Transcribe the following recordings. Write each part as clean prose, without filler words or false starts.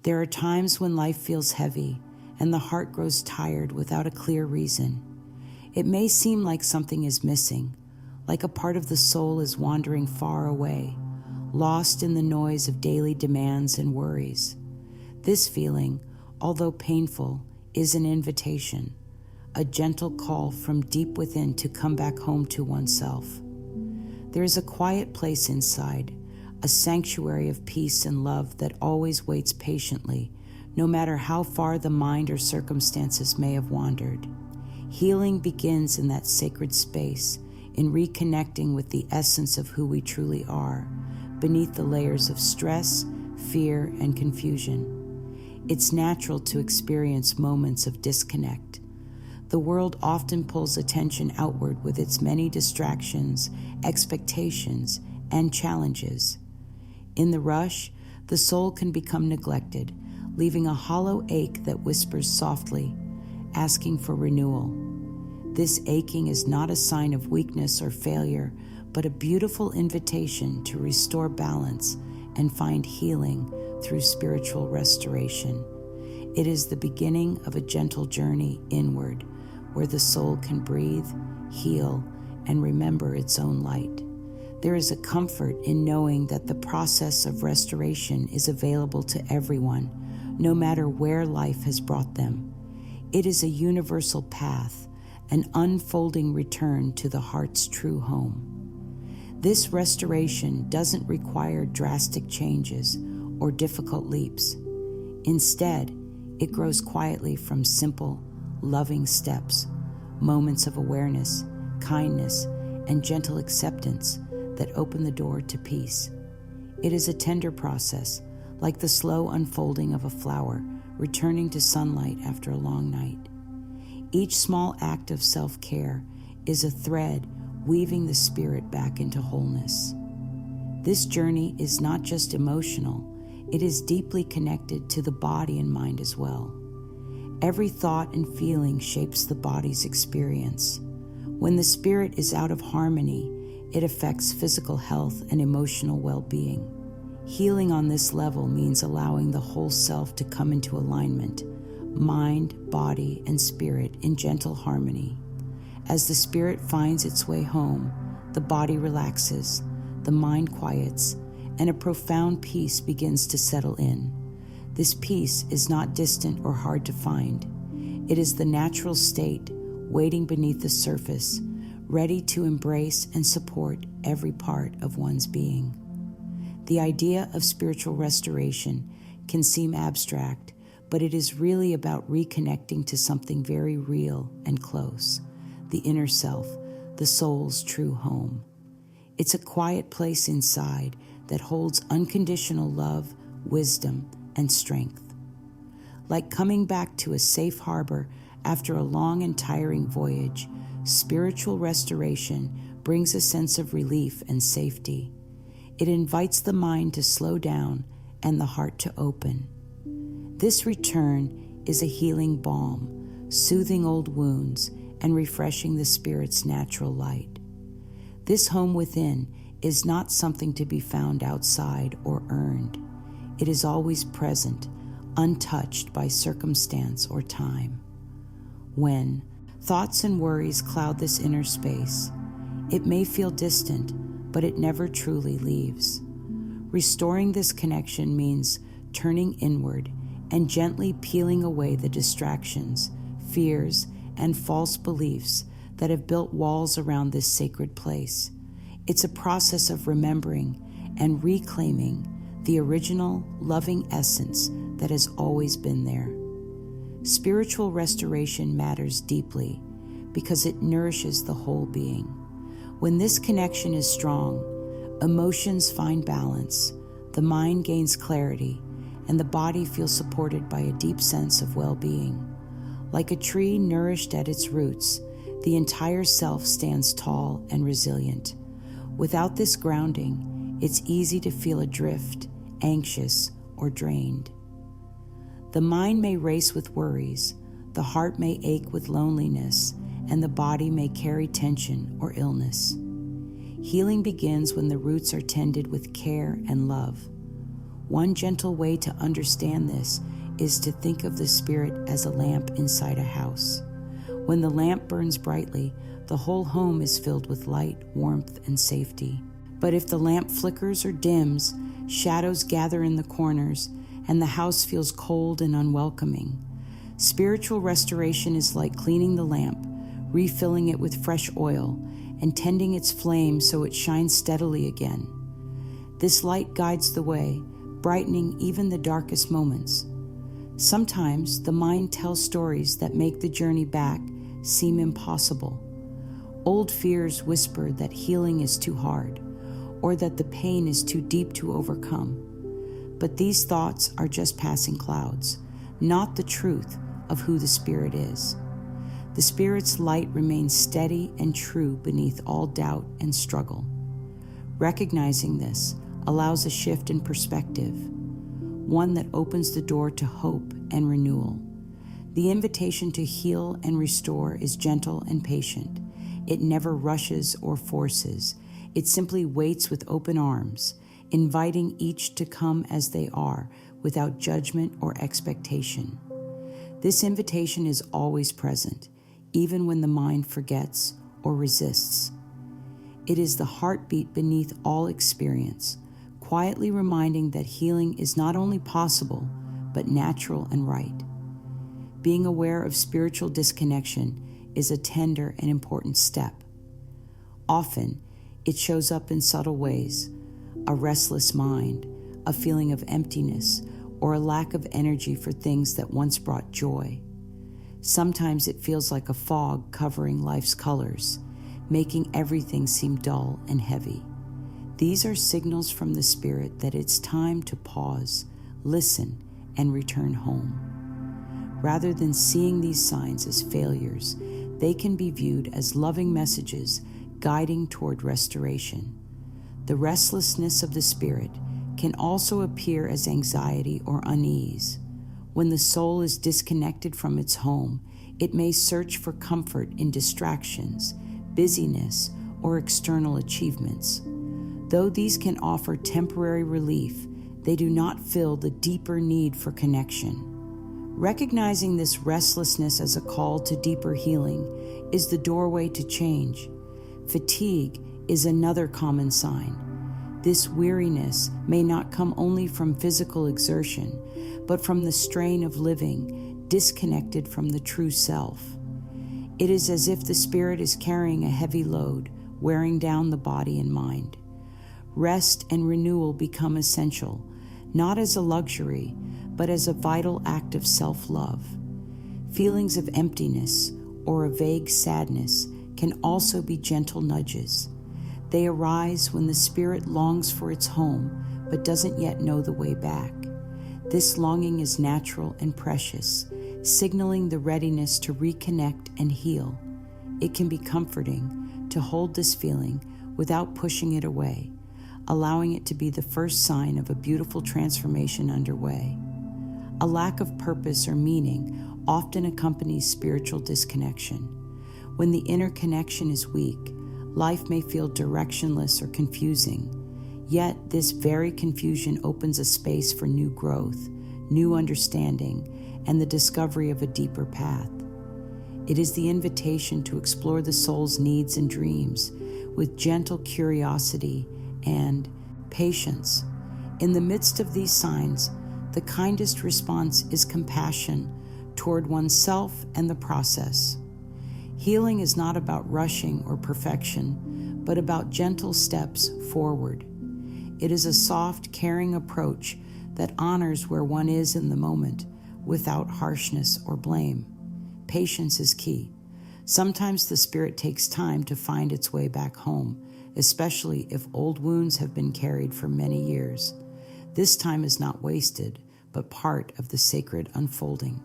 There are times when life feels heavy and the heart grows tired without a clear reason. It may seem like something is missing, like a part of the soul is wandering far away, lost in the noise of daily demands and worries. This feeling, although painful, is an invitation, a gentle call from deep within to come back home to oneself. There is a quiet place inside, a sanctuary of peace and love that always waits patiently, no matter how far the mind or circumstances may have wandered. Healing begins in that sacred space, in reconnecting with the essence of who we truly are, beneath the layers of stress, fear, and confusion. It's natural to experience moments of disconnect. The world often pulls attention outward with its many distractions, expectations, and challenges. In the rush, the soul can become neglected, leaving a hollow ache that whispers softly, asking for renewal. This aching is not a sign of weakness or failure, but a beautiful invitation to restore balance and find healing through spiritual restoration. It is the beginning of a gentle journey inward, where the soul can breathe, heal, and remember its own light. There is a comfort in knowing that the process of restoration is available to everyone, no matter where life has brought them. It is a universal path, an unfolding return to the heart's true home. This restoration doesn't require drastic changes or difficult leaps. Instead, it grows quietly from simple, loving steps, moments of awareness, kindness, and gentle acceptance that open the door to peace. It is a tender process, like the slow unfolding of a flower returning to sunlight after a long night. Each small act of self-care is a thread weaving the spirit back into wholeness. This journey is not just emotional, it is deeply connected to the body and mind as well. Every thought and feeling shapes the body's experience. When the spirit is out of harmony, it affects physical health and emotional well-being. Healing on this level means allowing the whole self to come into alignment, mind, body, and spirit in gentle harmony. As the spirit finds its way home, the body relaxes, the mind quiets, and a profound peace begins to settle in. This peace is not distant or hard to find. It is the natural state waiting beneath the surface, ready to embrace and support every part of one's being. The idea of spiritual restoration can seem abstract, but it is really about reconnecting to something very real and close, the inner self, the soul's true home. It's a quiet place inside that holds unconditional love, wisdom, and strength. Like coming back to a safe harbor after a long and tiring voyage, spiritual restoration brings a sense of relief and safety. It invites the mind to slow down and the heart to open. This return is a healing balm, soothing old wounds and refreshing the spirit's natural light. This home within is not something to be found outside or earned. It is always present, untouched by circumstance or time. When thoughts and worries cloud this inner space, it may feel distant, but it never truly leaves. Restoring this connection means turning inward and gently peeling away the distractions, fears, and false beliefs that have built walls around this sacred place. It's a process of remembering and reclaiming the original, loving essence that has always been there. Spiritual restoration matters deeply because it nourishes the whole being. When this connection is strong, emotions find balance, the mind gains clarity, and the body feels supported by a deep sense of well-being. Like a tree nourished at its roots, the entire self stands tall and resilient. Without this grounding, it's easy to feel adrift, anxious, or drained. The mind may race with worries, the heart may ache with loneliness, and the body may carry tension or illness. Healing begins when the roots are tended with care and love. One gentle way to understand this is to think of the spirit as a lamp inside a house. When the lamp burns brightly, the whole home is filled with light, warmth, and safety. But if the lamp flickers or dims, shadows gather in the corners, and the house feels cold and unwelcoming. Spiritual restoration is like cleaning the lamp, refilling it with fresh oil, and tending its flame so it shines steadily again. This light guides the way, brightening even the darkest moments. Sometimes the mind tells stories that make the journey back seem impossible. Old fears whisper that healing is too hard, or that the pain is too deep to overcome. But these thoughts are just passing clouds, not the truth of who the Spirit is. The Spirit's light remains steady and true beneath all doubt and struggle. Recognizing this allows a shift in perspective, one that opens the door to hope and renewal. The invitation to heal and restore is gentle and patient. It never rushes or forces. It simply waits with open arms, inviting each to come as they are, without judgment or expectation. This invitation is always present, even when the mind forgets or resists. It is the heartbeat beneath all experience, quietly reminding that healing is not only possible, but natural and right. Being aware of spiritual disconnection is a tender and important step. Often, it shows up in subtle ways: a restless mind, a feeling of emptiness, or a lack of energy for things that once brought joy. Sometimes it feels like a fog covering life's colors, making everything seem dull and heavy. These are signals from the Spirit that it's time to pause, listen, and return home. Rather than seeing these signs as failures, they can be viewed as loving messages guiding toward restoration. The restlessness of the spirit can also appear as anxiety or unease. When the soul is disconnected from its home, it may search for comfort in distractions, busyness, or external achievements. Though these can offer temporary relief, they do not fill the deeper need for connection. Recognizing this restlessness as a call to deeper healing is the doorway to change. Fatigue is another common sign. This weariness may not come only from physical exertion, but from the strain of living disconnected from the true self. It is as if the spirit is carrying a heavy load, wearing down the body and mind. Rest and renewal become essential, not as a luxury, but as a vital act of self-love. Feelings of emptiness or a vague sadness can also be gentle nudges. They arise when the spirit longs for its home but doesn't yet know the way back. This longing is natural and precious, signaling the readiness to reconnect and heal. It can be comforting to hold this feeling without pushing it away, allowing it to be the first sign of a beautiful transformation underway. A lack of purpose or meaning often accompanies spiritual disconnection. When the inner connection is weak, life may feel directionless or confusing. Yet this very confusion opens a space for new growth, new understanding, and the discovery of a deeper path. It is the invitation to explore the soul's needs and dreams with gentle curiosity and patience. In the midst of these signs, the kindest response is compassion toward oneself and the process. Healing is not about rushing or perfection, but about gentle steps forward. It is a soft, caring approach that honors where one is in the moment without harshness or blame. Patience is key. Sometimes the spirit takes time to find its way back home, especially if old wounds have been carried for many years. This time is not wasted, but part of the sacred unfolding.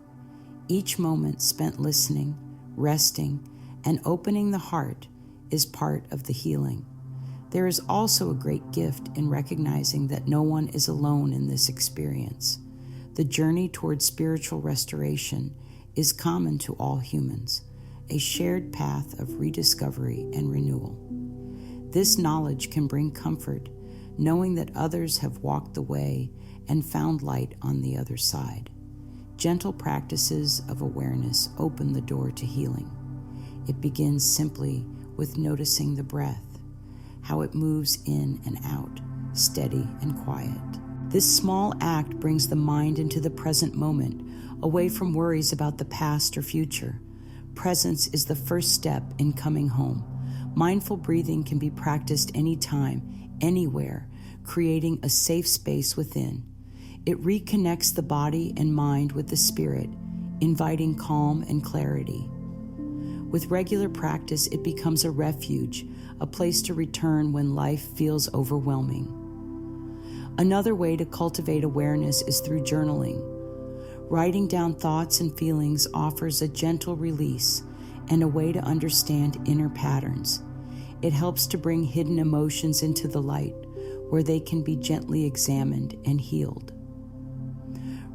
Each moment spent listening, resting, and opening the heart is part of the healing. There is also a great gift in recognizing that no one is alone in this experience. The journey toward spiritual restoration is common to all humans, a shared path of rediscovery and renewal. This knowledge can bring comfort, knowing that others have walked the way and found light on the other side. Gentle practices of awareness open the door to healing. It begins simply with noticing the breath, how it moves in and out, steady and quiet. This small act brings the mind into the present moment, away from worries about the past or future. Presence is the first step in coming home. Mindful breathing can be practiced anytime, anywhere, creating a safe space within. It reconnects the body and mind with the spirit, inviting calm and clarity. With regular practice, it becomes a refuge, a place to return when life feels overwhelming. Another way to cultivate awareness is through journaling. Writing down thoughts and feelings offers a gentle release and a way to understand inner patterns. It helps to bring hidden emotions into the light, where they can be gently examined and healed.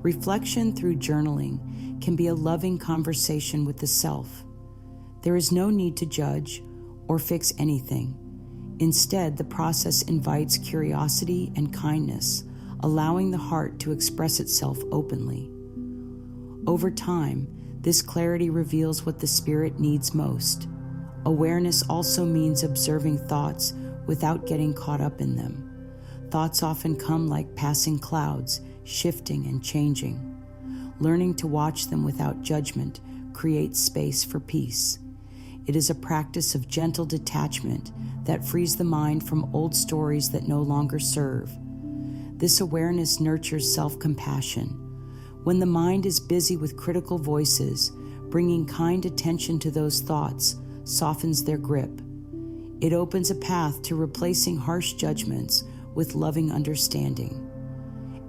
Reflection through journaling can be a loving conversation with the self. There is no need to judge or fix anything. Instead, the process invites curiosity and kindness, allowing the heart to express itself openly. Over time, this clarity reveals what the spirit needs most. Awareness also means observing thoughts without getting caught up in them. Thoughts often come like passing clouds, shifting and changing. Learning to watch them without judgment creates space for peace. It is a practice of gentle detachment that frees the mind from old stories that no longer serve. This awareness nurtures self-compassion. When the mind is busy with critical voices, bringing kind attention to those thoughts softens their grip. It opens a path to replacing harsh judgments with loving understanding.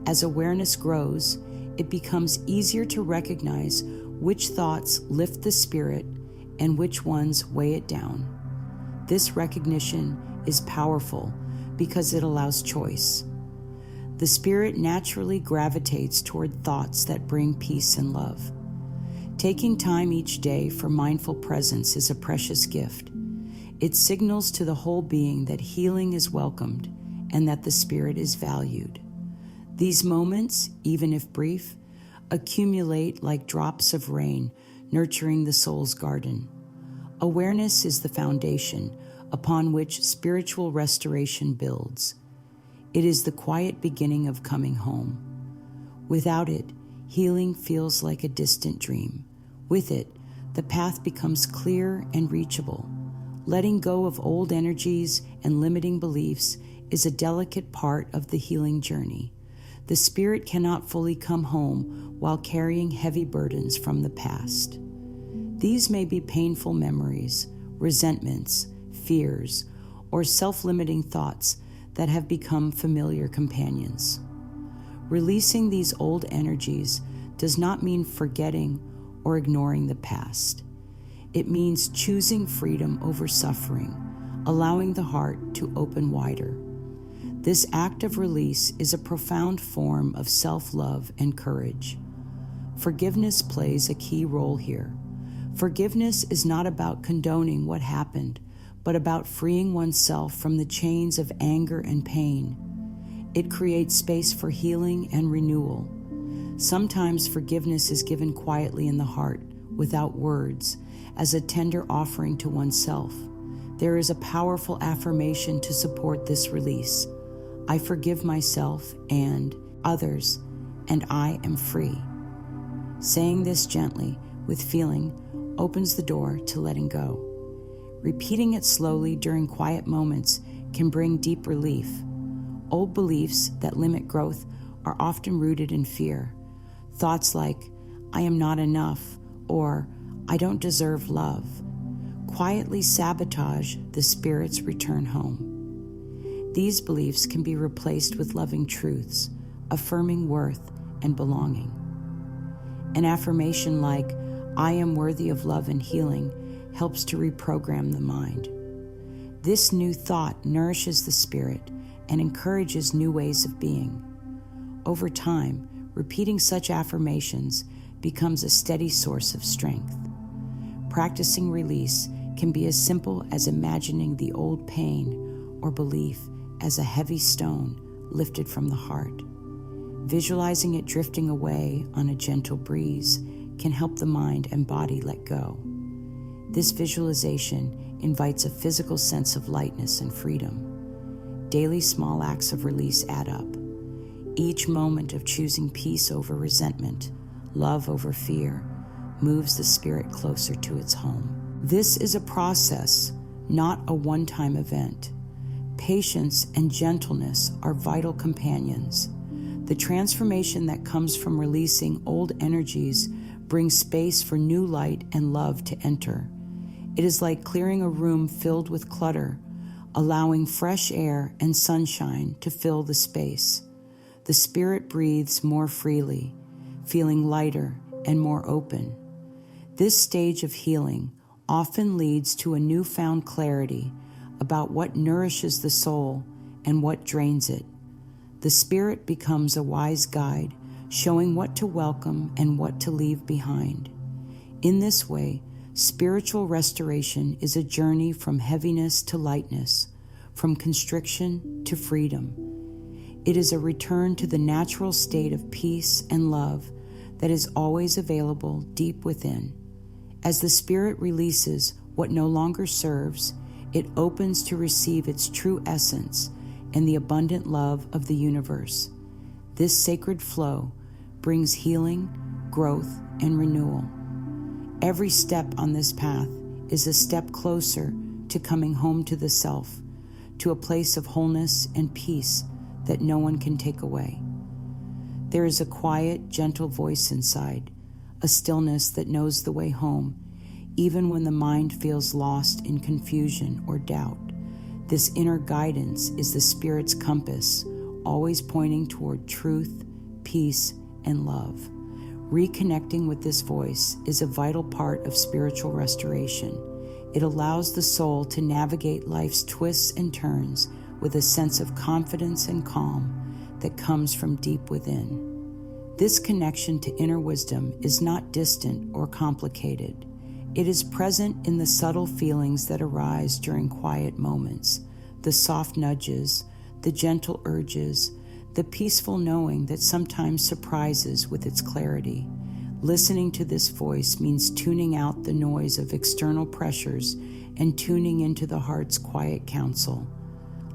As awareness grows, it becomes easier to recognize which thoughts lift the spirit and which ones weigh it down. This recognition is powerful because it allows choice. The spirit naturally gravitates toward thoughts that bring peace and love. Taking time each day for mindful presence is a precious gift. It signals to the whole being that healing is welcomed and that the spirit is valued. These moments, even if brief, accumulate like drops of rain, nurturing the soul's garden. Awareness is the foundation upon which spiritual restoration builds. It is the quiet beginning of coming home. Without it, healing feels like a distant dream. With it, the path becomes clear and reachable. Letting go of old energies and limiting beliefs is a delicate part of the healing journey. The spirit cannot fully come home while carrying heavy burdens from the past. These may be painful memories, resentments, fears, or self-limiting thoughts that have become familiar companions. Releasing these old energies does not mean forgetting or ignoring the past. It means choosing freedom over suffering, allowing the heart to open wider. This act of release is a profound form of self-love and courage. Forgiveness plays a key role here. Forgiveness is not about condoning what happened, but about freeing oneself from the chains of anger and pain. It creates space for healing and renewal. Sometimes forgiveness is given quietly in the heart, without words, as a tender offering to oneself. There is a powerful affirmation to support this release. I forgive myself and others, and I am free. Saying this gently, with feeling, opens the door to letting go. Repeating it slowly during quiet moments can bring deep relief. Old beliefs that limit growth are often rooted in fear. Thoughts like, I am not enough, or I don't deserve love, quietly sabotage the spirit's return home. These beliefs can be replaced with loving truths, affirming worth and belonging. An affirmation like, I am worthy of love and healing, helps to reprogram the mind. This new thought nourishes the spirit and encourages new ways of being. Over time, repeating such affirmations becomes a steady source of strength. Practicing release can be as simple as imagining the old pain or belief as a heavy stone lifted from the heart. Visualizing it drifting away on a gentle breeze can help the mind and body let go. This visualization invites a physical sense of lightness and freedom. Daily small acts of release add up. Each moment of choosing peace over resentment, love over fear, moves the spirit closer to its home. This is a process, not a one-time event. Patience and gentleness are vital companions. The transformation that comes from releasing old energies brings space for new light and love to enter. It is like clearing a room filled with clutter, allowing fresh air and sunshine to fill the space. The spirit breathes more freely, feeling lighter and more open. This stage of healing often leads to a newfound clarity about what nourishes the soul and what drains it. The spirit becomes a wise guide, showing what to welcome and what to leave behind. In this way, spiritual restoration is a journey from heaviness to lightness, from constriction to freedom. It is a return to the natural state of peace and love that is always available deep within. As the spirit releases what no longer serves, it opens to receive its true essence and the abundant love of the universe. This sacred flow brings healing, growth, and renewal. Every step on this path is a step closer to coming home to the self, to a place of wholeness and peace that no one can take away. There is a quiet, gentle voice inside, a stillness that knows the way home, even when the mind feels lost in confusion or doubt. This inner guidance is the spirit's compass, always pointing toward truth, peace, and love. Reconnecting with this voice is a vital part of spiritual restoration. It allows the soul to navigate life's twists and turns with a sense of confidence and calm that comes from deep within. This connection to inner wisdom is not distant or complicated. It is present in the subtle feelings that arise during quiet moments, the soft nudges, the gentle urges, the peaceful knowing that sometimes surprises with its clarity. Listening to this voice means tuning out the noise of external pressures and tuning into the heart's quiet counsel.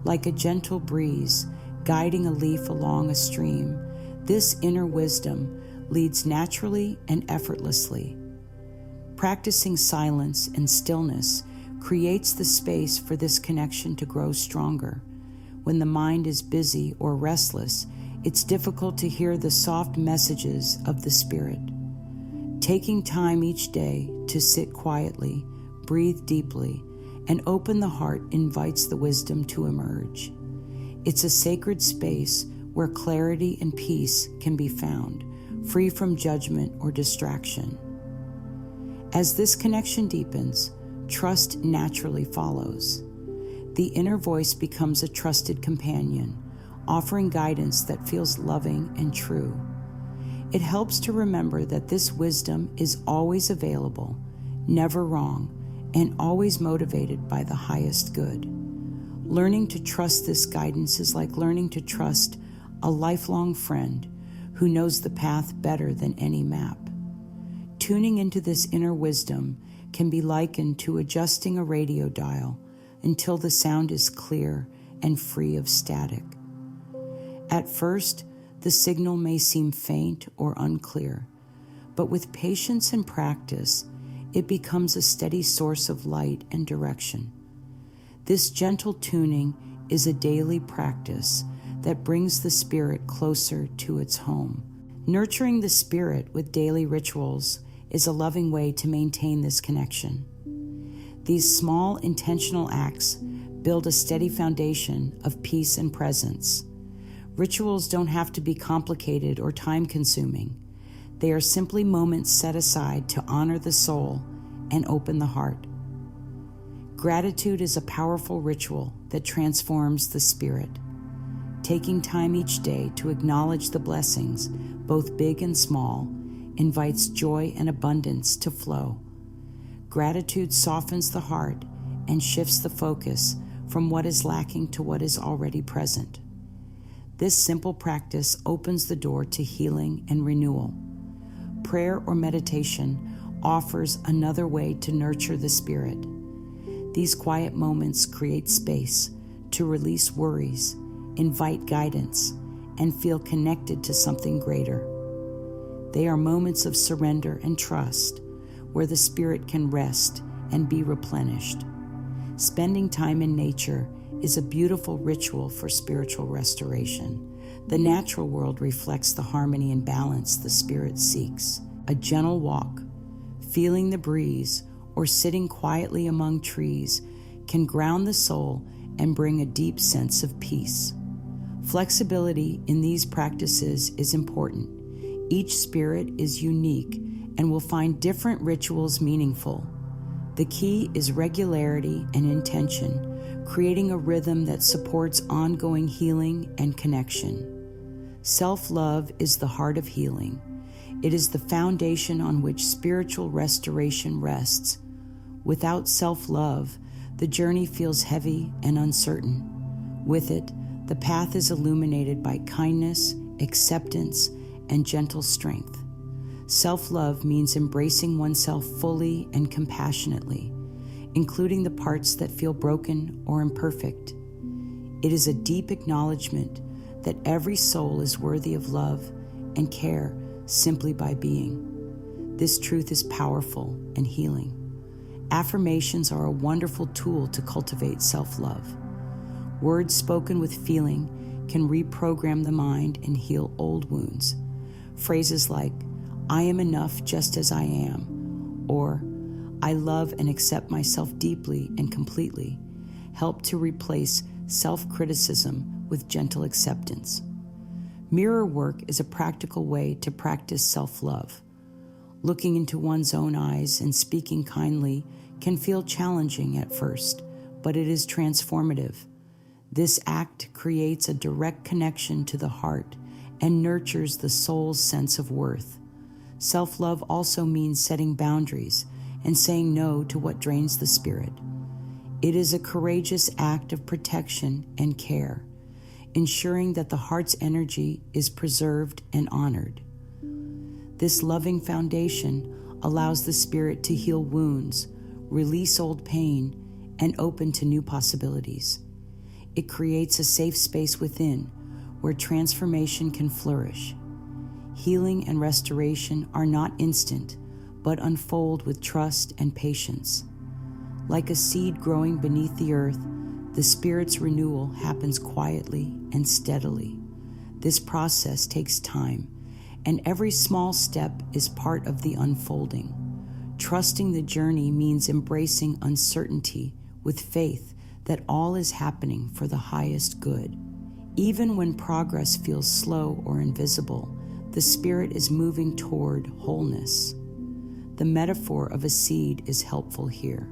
Like a gentle breeze guiding a leaf along a stream, this inner wisdom leads naturally and effortlessly. Practicing silence and stillness creates the space for this connection to grow stronger. When the mind is busy or restless, it's difficult to hear the soft messages of the spirit. Taking time each day to sit quietly, breathe deeply, and open the heart invites the wisdom to emerge. It's a sacred space where clarity and peace can be found, free from judgment or distraction. As this connection deepens, trust naturally follows. The inner voice becomes a trusted companion, offering guidance that feels loving and true. It helps to remember that this wisdom is always available, never wrong, and always motivated by the highest good. Learning to trust this guidance is like learning to trust a lifelong friend who knows the path better than any map. Tuning into this inner wisdom can be likened to adjusting a radio dial until the sound is clear and free of static. At first, the signal may seem faint or unclear, but with patience and practice, it becomes a steady source of light and direction. This gentle tuning is a daily practice that brings the spirit closer to its home. Nurturing the spirit with daily rituals is a loving way to maintain this connection. These small, intentional acts build a steady foundation of peace and presence. Rituals don't have to be complicated or time-consuming. They are simply moments set aside to honor the soul and open the heart. Gratitude is a powerful ritual that transforms the spirit. Taking time each day to acknowledge the blessings, both big and small, invites joy and abundance to flow. Gratitude softens the heart and shifts the focus from what is lacking to what is already present. This simple practice opens the door to healing and renewal. Prayer or meditation offers another way to nurture the spirit. These quiet moments create space to release worries, invite guidance, and feel connected to something greater. They are moments of surrender and trust, where the spirit can rest and be replenished. Spending time in nature is a beautiful ritual for spiritual restoration. The natural world reflects the harmony and balance the spirit seeks. A gentle walk, feeling the breeze, or sitting quietly among trees can ground the soul and bring a deep sense of peace. Flexibility in these practices is important. Each spirit is unique and will find different rituals meaningful. The key is regularity and intention, creating a rhythm that supports ongoing healing and connection. Self-love is the heart of healing. It is the foundation on which spiritual restoration rests. Without self-love, the journey feels heavy and uncertain. With it, the path is illuminated by kindness, acceptance, and gentle strength. Self-love means embracing oneself fully and compassionately, including the parts that feel broken or imperfect. It is a deep acknowledgement that every soul is worthy of love and care simply by being. This truth is powerful and healing. Affirmations are a wonderful tool to cultivate self-love. Words spoken with feeling can reprogram the mind and heal old wounds. Phrases like, "I am enough just as I am," or "I love and accept myself deeply and completely," help to replace self-criticism with gentle acceptance. Mirror work is a practical way to practice self-love. Looking into one's own eyes and speaking kindly can feel challenging at first, but it is transformative. This act creates a direct connection to the heart and nurtures the soul's sense of worth. Self-love also means setting boundaries and saying no to what drains the spirit. It is a courageous act of protection and care, ensuring that the heart's energy is preserved and honored. This loving foundation allows the spirit to heal wounds, release old pain, and open to new possibilities. It creates a safe space within where transformation can flourish. Healing and restoration are not instant, but unfold with trust and patience. Like a seed growing beneath the earth, the spirit's renewal happens quietly and steadily. This process takes time, and every small step is part of the unfolding. Trusting the journey means embracing uncertainty with faith that all is happening for the highest good. Even when progress feels slow or invisible, the spirit is moving toward wholeness. The metaphor of a seed is helpful here.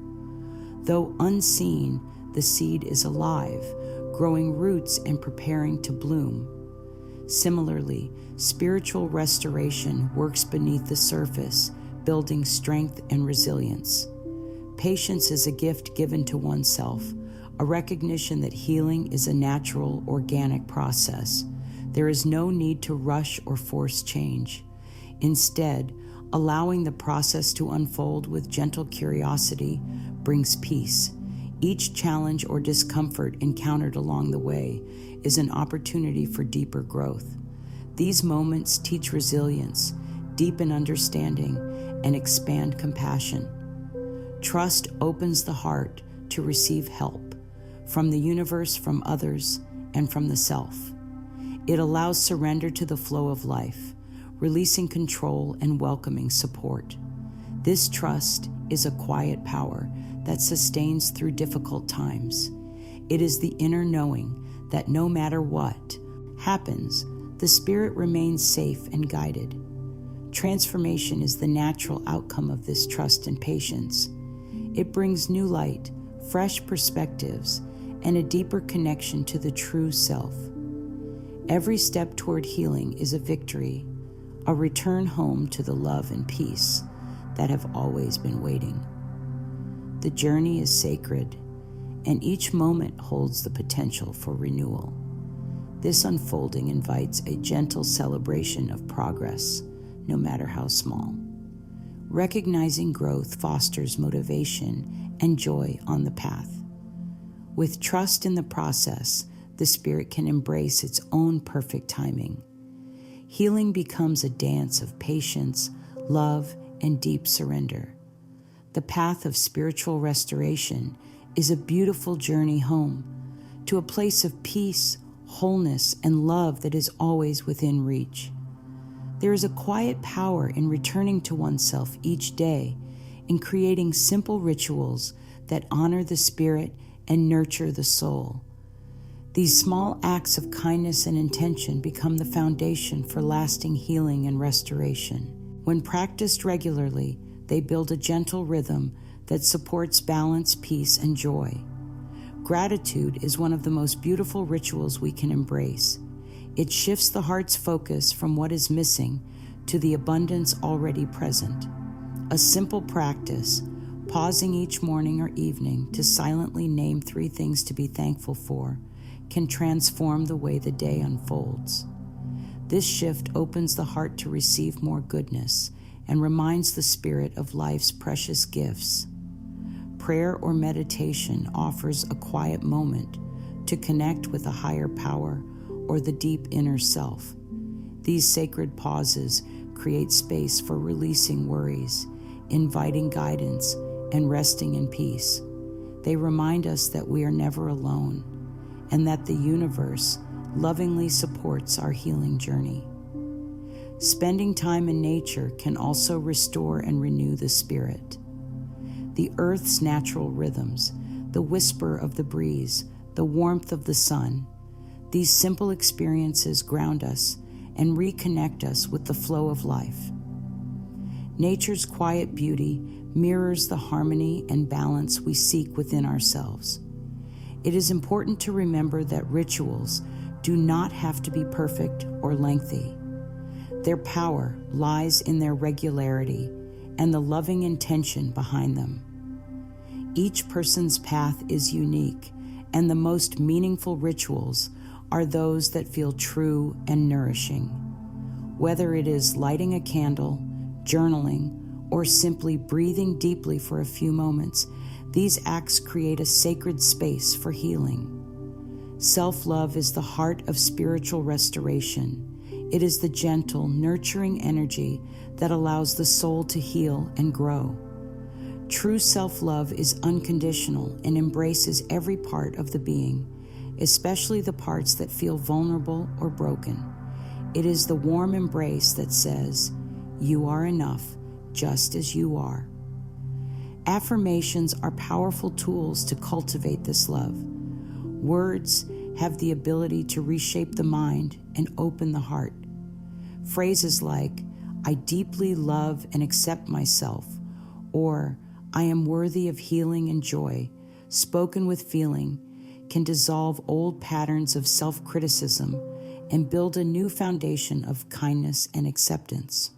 Though unseen, the seed is alive, growing roots and preparing to bloom. Similarly, spiritual restoration works beneath the surface, building strength and resilience. Patience is a gift given to oneself, a recognition that healing is a natural, organic process. There is no need to rush or force change. Instead, allowing the process to unfold with gentle curiosity brings peace. Each challenge or discomfort encountered along the way is an opportunity for deeper growth. These moments teach resilience, deepen understanding, and expand compassion. Trust opens the heart to receive help from the universe, from others, and from the self. It allows surrender to the flow of life, releasing control and welcoming support. This trust is a quiet power that sustains through difficult times. It is the inner knowing that no matter what happens, the spirit remains safe and guided. Transformation is the natural outcome of this trust and patience. It brings new light, fresh perspectives, and a deeper connection to the true self. Every step toward healing is a victory, a return home to the love and peace that have always been waiting. The journey is sacred, and each moment holds the potential for renewal. This unfolding invites a gentle celebration of progress, no matter how small. Recognizing growth fosters motivation and joy on the path. With trust in the process, the spirit can embrace its own perfect timing. Healing becomes a dance of patience, love, and deep surrender. The path of spiritual restoration is a beautiful journey home, to a place of peace, wholeness, and love that is always within reach. There is a quiet power in returning to oneself each day, in creating simple rituals that honor the spirit and nurture the soul. These small acts of kindness and intention become the foundation for lasting healing and restoration. When practiced regularly, they build a gentle rhythm that supports balance, peace, and joy. Gratitude is one of the most beautiful rituals we can embrace. It shifts the heart's focus from what is missing to the abundance already present. A simple practice, pausing each morning or evening to silently name 3 things to be thankful for, can transform the way the day unfolds. This shift opens the heart to receive more goodness and reminds the spirit of life's precious gifts. Prayer or meditation offers a quiet moment to connect with a higher power or the deep inner self. These sacred pauses create space for releasing worries, inviting guidance, and resting in peace. They remind us that we are never alone and that the universe lovingly supports our healing journey. Spending time in nature can also restore and renew the spirit. The earth's natural rhythms, the whisper of the breeze, the warmth of the sun, these simple experiences ground us and reconnect us with the flow of life. Nature's quiet beauty mirrors the harmony and balance we seek within ourselves. It is important to remember that rituals do not have to be perfect or lengthy. Their power lies in their regularity and the loving intention behind them. Each person's path is unique, and the most meaningful rituals are those that feel true and nourishing. Whether it is lighting a candle, journaling, or simply breathing deeply for a few moments, these acts create a sacred space for healing. Self-love is the heart of spiritual restoration. It is the gentle, nurturing energy that allows the soul to heal and grow. True self-love is unconditional and embraces every part of the being, especially the parts that feel vulnerable or broken. It is the warm embrace that says, "You are enough, just as you are." Affirmations are powerful tools to cultivate this love. Words have the ability to reshape the mind and open the heart. Phrases like, "I deeply love and accept myself," or "I am worthy of healing and joy," spoken with feeling, can dissolve old patterns of self-criticism and build a new foundation of kindness and acceptance.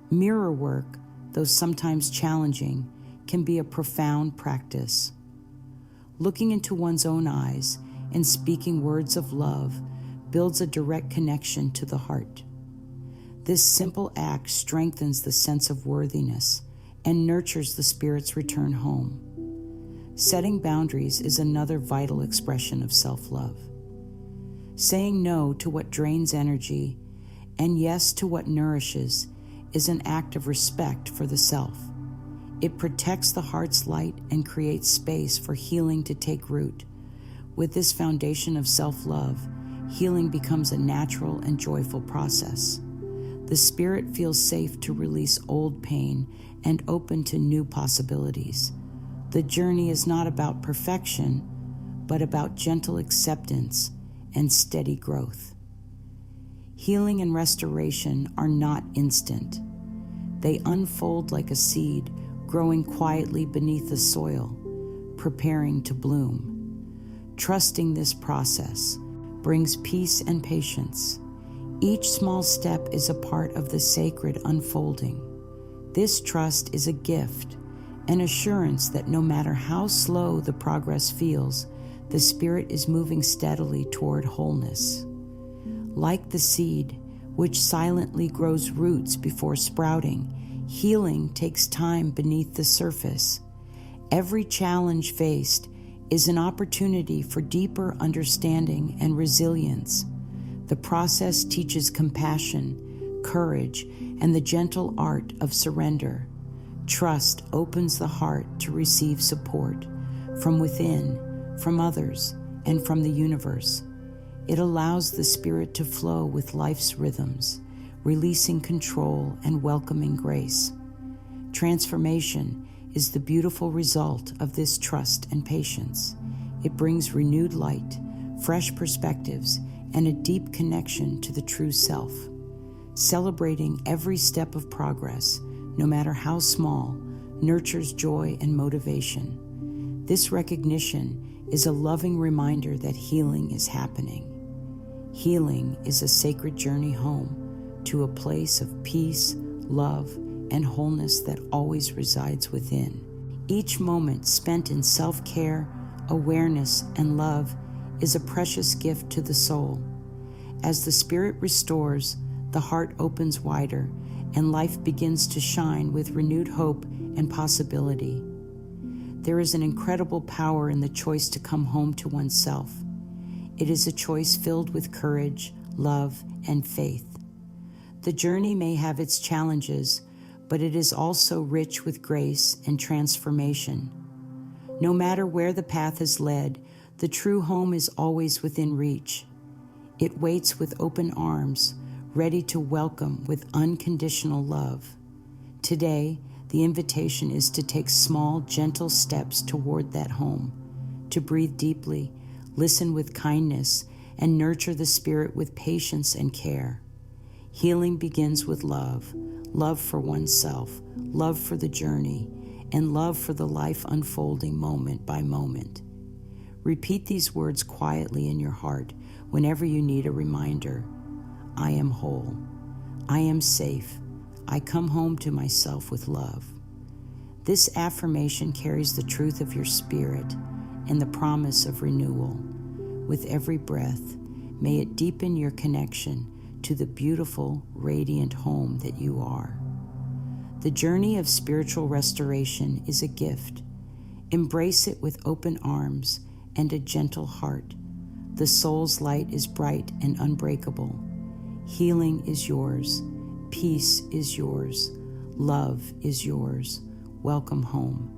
Mirror work, though sometimes challenging, can be a profound practice. Looking into one's own eyes and speaking words of love builds a direct connection to the heart. This simple act strengthens the sense of worthiness and nurtures the spirit's return home. Setting boundaries is another vital expression of self-love. Saying no to what drains energy and yes to what nourishes is an act of respect for the self. It protects the heart's light and creates space for healing to take root. With this foundation of self-love, healing becomes a natural and joyful process. The spirit feels safe to release old pain and open to new possibilities. The journey is not about perfection, but about gentle acceptance and steady growth. Healing and restoration are not instant. They unfold like a seed, growing quietly beneath the soil, preparing to bloom. Trusting this process brings peace and patience. Each small step is a part of the sacred unfolding. This trust is a gift, an assurance that no matter how slow the progress feels, the spirit is moving steadily toward wholeness. Like the seed, which silently grows roots before sprouting, healing takes time beneath the surface. Every challenge faced is an opportunity for deeper understanding and resilience. The process teaches compassion, courage, and the gentle art of surrender. Trust opens the heart to receive support from within, from others, and from the universe. It allows the spirit to flow with life's rhythms, releasing control and welcoming grace. Transformation is the beautiful result of this trust and patience. It brings renewed light, fresh perspectives, and a deep connection to the true self. Celebrating every step of progress, no matter how small, nurtures joy and motivation. This recognition is a loving reminder that healing is happening. Healing is a sacred journey home to a place of peace, love, and wholeness that always resides within. Each moment spent in self-care, awareness, and love is a precious gift to the soul. As the spirit restores, the heart opens wider, and life begins to shine with renewed hope and possibility. There is an incredible power in the choice to come home to oneself. It is a choice filled with courage, love, and faith. The journey may have its challenges, but it is also rich with grace and transformation. No matter where the path is led, the true home is always within reach. It waits with open arms, ready to welcome with unconditional love. Today, the invitation is to take small, gentle steps toward that home, to breathe deeply, listen with kindness, and nurture the spirit with patience and care. Healing begins with love, love for oneself, love for the journey, and love for the life unfolding moment by moment. Repeat these words quietly in your heart whenever you need a reminder. I am whole. I am safe. I come home to myself with love. This affirmation carries the truth of your spirit and the promise of renewal. With every breath, may it deepen your connection to the beautiful, radiant home that you are. The journey of spiritual restoration is a gift. Embrace it with open arms and a gentle heart. The soul's light is bright and unbreakable. Healing is yours. Peace is yours. Love is yours. Welcome home.